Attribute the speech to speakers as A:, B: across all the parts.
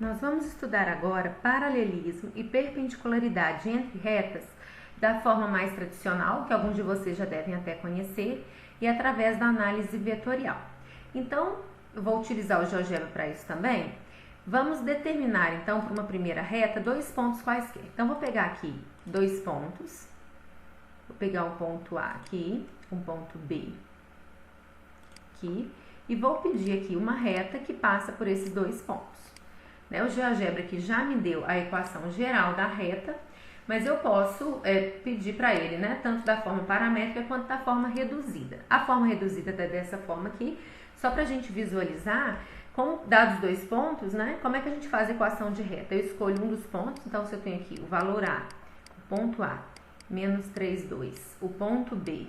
A: Nós vamos estudar agora paralelismo e perpendicularidade entre retas da forma mais tradicional, que alguns de vocês já devem até conhecer, e através da análise vetorial. Então, eu vou utilizar o GeoGebra para isso também. Vamos determinar, então, para uma primeira reta, dois pontos quaisquer. Então, vou pegar aqui dois pontos. Vou pegar um ponto A aqui, um ponto B aqui, e vou pedir aqui uma reta que passa por esses dois pontos. O GeoGebra aqui já me deu a equação geral da reta, mas eu posso pedir para ele, tanto da forma paramétrica quanto da forma reduzida. A forma reduzida é dessa forma aqui, só para a gente visualizar, com dados dois pontos, como é que a gente faz a equação de reta? Eu escolho um dos pontos, então se eu tenho aqui o valor A, o ponto A, menos 3, 2, o ponto B,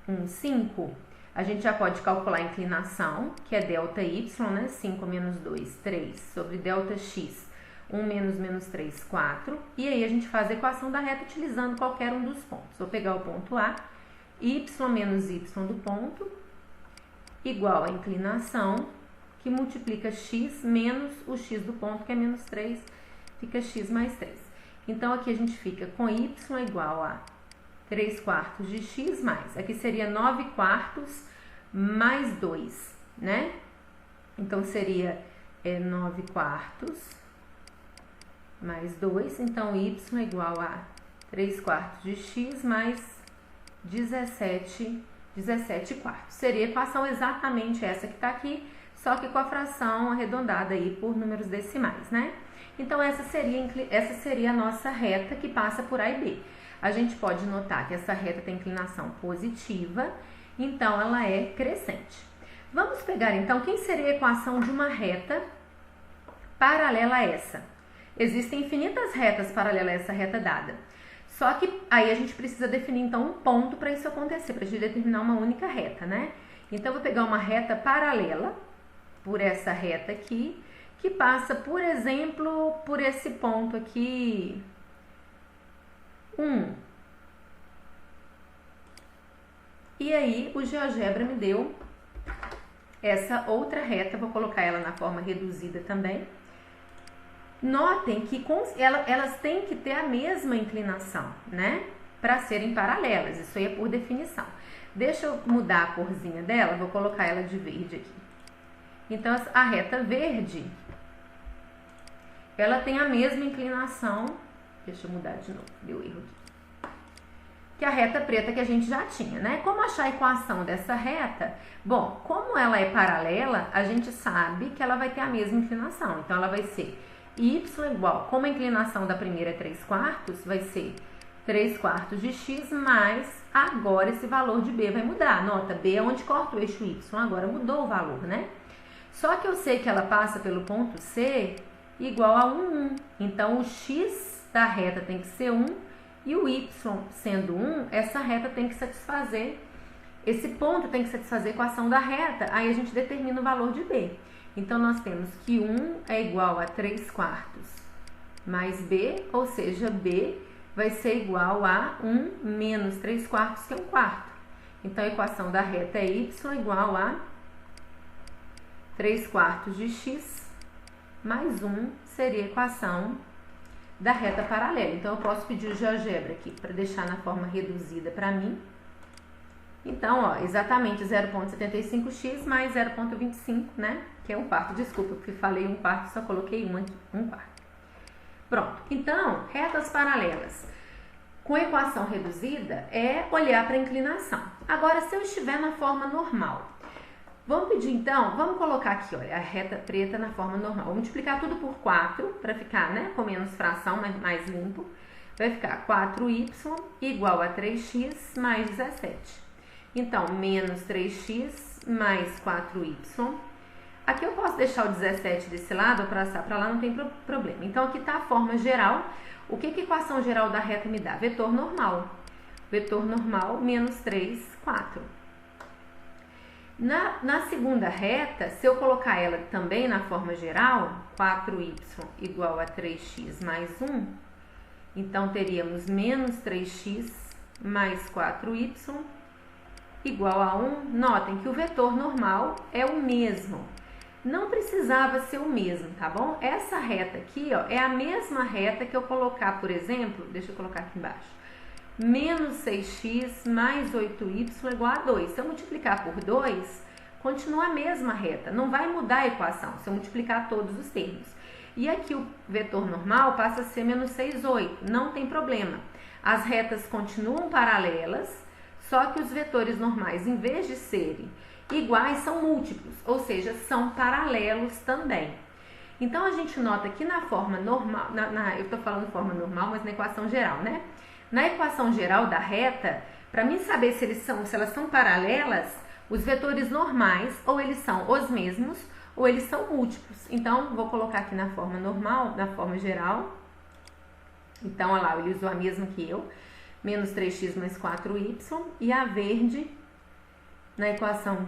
A: 1, 5, a gente já pode calcular a inclinação, que é delta y, 5 menos 2, 3, sobre delta x, 1 menos 3, 4. E aí a gente faz a equação da reta utilizando qualquer um dos pontos. Vou pegar o ponto A, y menos y do ponto, igual a inclinação, que multiplica x menos o x do ponto, que é menos 3, fica x mais 3. Então, aqui a gente fica com y igual a 3 quartos de x mais, aqui seria 9 quartos mais 2, Então, seria 9 quartos mais 2, então y igual a 3 quartos de x mais 17 quartos. Seria a equação exatamente essa que está aqui, só que com a fração arredondada aí por números decimais, Então, essa seria a nossa reta que passa por A e B. A gente pode notar que essa reta tem inclinação positiva, então ela é crescente. Vamos pegar então quem seria a equação de uma reta paralela a essa. Existem infinitas retas paralelas a essa reta dada. Só que aí a gente precisa definir então um ponto para isso acontecer, para a gente determinar uma única reta, Então eu vou pegar uma reta paralela por essa reta aqui, que passa, por exemplo, por esse ponto aqui, 1. E aí o GeoGebra me deu essa outra reta, vou colocar ela na forma reduzida também. Notem que elas têm que ter a mesma inclinação, para serem paralelas, isso aí é por definição. Deixa eu mudar a corzinha dela, vou colocar ela de verde aqui. Então, a reta verde, ela tem a mesma inclinação, deixa eu mudar de novo, deu erro aqui, que a reta preta que a gente já tinha, Como achar a equação dessa reta? Bom, como ela é paralela, a gente sabe que ela vai ter a mesma inclinação, então ela vai ser y igual, como a inclinação da primeira é 3 quartos, vai ser 3 quartos de x mais, agora esse valor de b vai mudar, nota, b é onde corta o eixo y, agora mudou o valor, Só que eu sei que ela passa pelo ponto C igual a 1, 1. Então, o x da reta tem que ser 1 e o y sendo 1, essa reta tem que satisfazer, esse ponto tem que satisfazer a equação da reta, aí a gente determina o valor de b. Então, nós temos que 1 é igual a 3 quartos mais b, ou seja, b vai ser igual a 1 menos 3 quartos, que é 1 quarto. Então, a equação da reta é y igual a 3 quartos de x mais 1 seria a equação da reta paralela. Então, eu posso pedir o GeoGebra aqui para deixar na forma reduzida para mim. Então, exatamente 0,75x mais 0,25, que é 1 quarto. Desculpa, porque falei 1 quarto, só coloquei 1 quarto. Pronto. Então, retas paralelas com equação reduzida é olhar para a inclinação. Agora, se eu estiver na forma normal, vamos pedir então, vamos colocar aqui, olha, a reta preta na forma normal. Vou multiplicar tudo por 4 para ficar, com menos fração, mas mais limpo. Vai ficar 4y igual a 3x mais 17. Então, menos 3x mais 4y. Aqui eu posso deixar o 17 desse lado ou passar para lá, não tem problema. Então, aqui está a forma geral. O que a equação geral da reta me dá? Vetor normal. Vetor normal, menos 3, 4. Na segunda reta, se eu colocar ela também na forma geral, 4y igual a 3x mais 1, então teríamos menos 3x mais 4y igual a 1. Notem que o vetor normal é o mesmo. não precisava ser o mesmo, tá bom? Essa reta aqui, ó, é a mesma reta que eu colocar, por exemplo, deixa eu colocar aqui embaixo, menos 6x mais 8y igual a 2. Se eu multiplicar por 2, continua a mesma reta, não vai mudar a equação se eu multiplicar todos os termos. E aqui o vetor normal passa a ser menos 6, 8, não tem problema. As retas continuam paralelas, só que os vetores normais, em vez de serem iguais, são múltiplos, ou seja, são paralelos também. Então, a gente nota que na forma normal, eu estou falando forma normal, mas na equação geral, né? Na equação geral da reta, para mim saber se elas são paralelas, os vetores normais, ou eles são os mesmos, ou eles são múltiplos. Então, vou colocar aqui na forma normal, na forma geral. Então, olha lá, ele usou a mesma que eu, menos 3x mais 4y, e a verde na equação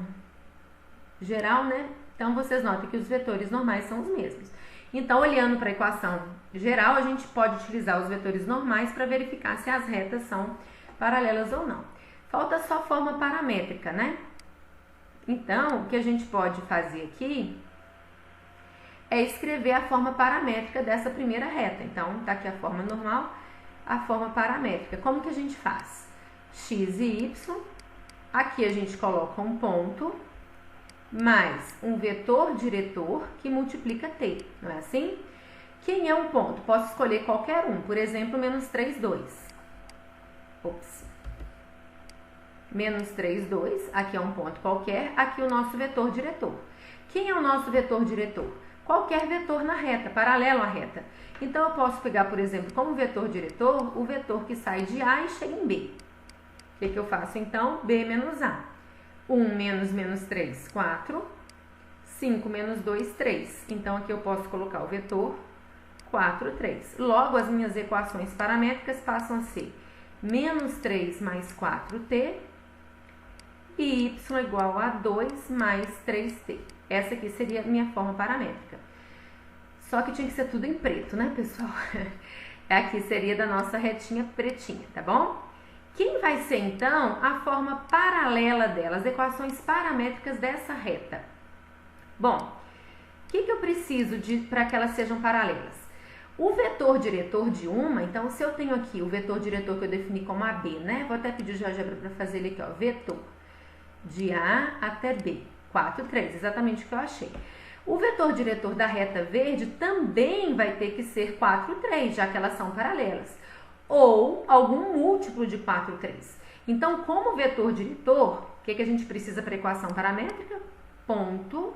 A: geral, né? Então, vocês notam que os vetores normais são os mesmos. Então, olhando para a equação geral, a gente pode utilizar os vetores normais para verificar se as retas são paralelas ou não. Falta só a forma paramétrica, né? Então, o que a gente pode fazer aqui é escrever a forma paramétrica dessa primeira reta. Então, tá aqui a forma normal, a forma paramétrica. Como que a gente faz? X e y, aqui a gente coloca um ponto, mais um vetor diretor que multiplica t, não é assim? Quem é um ponto? Posso escolher qualquer um, por exemplo, menos 3, 2. Ops. Menos 3, 2, aqui é um ponto qualquer, aqui o nosso vetor diretor. Quem é o nosso vetor diretor? Qualquer vetor na reta, paralelo à reta. Então, eu posso pegar, por exemplo, como vetor diretor, o vetor que sai de A e chega em B. O que eu faço, então? B menos A. 1 menos menos 3, 4. 5 menos 2, 3. Então, aqui eu posso colocar o vetor 4, 3. Logo, as minhas equações paramétricas passam a ser menos 3 mais 4t e y igual a 2 mais 3t. Essa aqui seria a minha forma paramétrica. Só que tinha que ser tudo em preto, né, pessoal? Aqui seria da nossa retinha pretinha, tá bom? Quem vai ser, então, a forma paralela dela, as equações paramétricas dessa reta? Bom, o que eu preciso para que elas sejam paralelas? O vetor diretor de uma, então, se eu tenho aqui o vetor diretor que eu defini como AB, né? Vou até pedir o GeoGebra para fazer ele aqui, ó. Vetor de A até B, 4, 3, exatamente o que eu achei. O vetor diretor da reta verde também vai ter que ser 4, 3, já que elas são paralelas. Ou algum múltiplo de 4, 3. Então, como vetor diretor, o que a gente precisa para a equação paramétrica? Ponto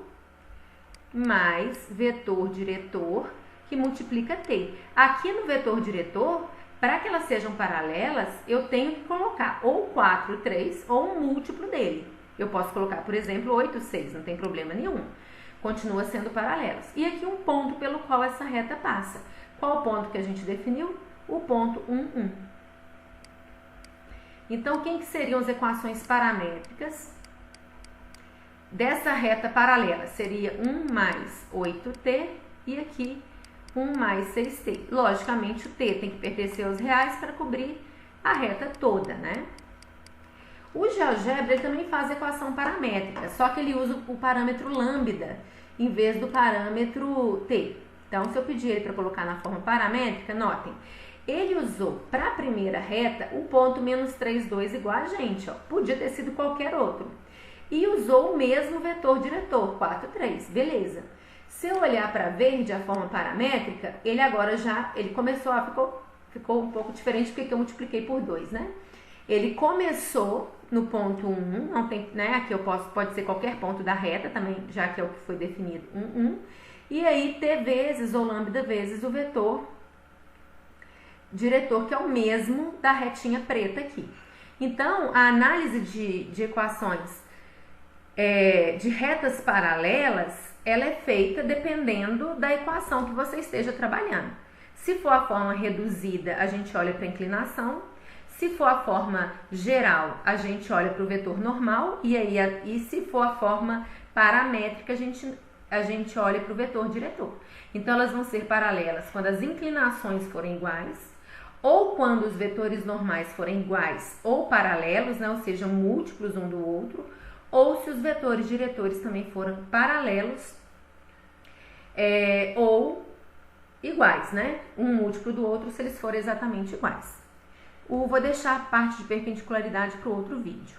A: mais vetor diretor que multiplica t. Aqui no vetor diretor, para que elas sejam paralelas, eu tenho que colocar ou 4, 3 ou um múltiplo dele. Eu posso colocar, por exemplo, 8, 6, não tem problema nenhum. Continua sendo paralelas. E aqui um ponto pelo qual essa reta passa. Qual o ponto que a gente definiu? O ponto 1, 1. Então, quem que seriam as equações paramétricas dessa reta paralela? Seria 1 mais 8t e aqui 1 mais 6t. Logicamente, o t tem que pertencer aos reais para cobrir a reta toda, né? O GeoGebra ele também faz equação paramétrica, só que ele usa o parâmetro lambda em vez do parâmetro t. Então, se eu pedir ele para colocar na forma paramétrica, notem, ele usou para a primeira reta o ponto menos 3, 2 igual a gente, ó. Podia ter sido qualquer outro. E usou o mesmo vetor diretor, 4, 3, beleza. Se eu olhar para verde, a forma paramétrica, ele agora ele começou ficou um pouco diferente porque eu multipliquei por 2, né? Ele começou no ponto 1, não tem, né? Aqui pode ser qualquer ponto da reta também, já que é o que foi definido, 1, 1. E aí t vezes ou lambda vezes o vetor diretor, que é o mesmo da retinha preta aqui. Então, a análise de equações de retas paralelas, ela é feita dependendo da equação que você esteja trabalhando. Se for a forma reduzida, a gente olha para a inclinação. Se for a forma geral, a gente olha para o vetor normal. E se for a forma paramétrica, a gente olha para o vetor diretor. Então, elas vão ser paralelas quando as inclinações forem iguais, ou quando os vetores normais forem iguais ou paralelos, né, ou seja, múltiplos um do outro, ou se os vetores diretores também forem paralelos ou iguais, né? Um múltiplo do outro se eles forem exatamente iguais. Vou deixar a parte de perpendicularidade para o outro vídeo.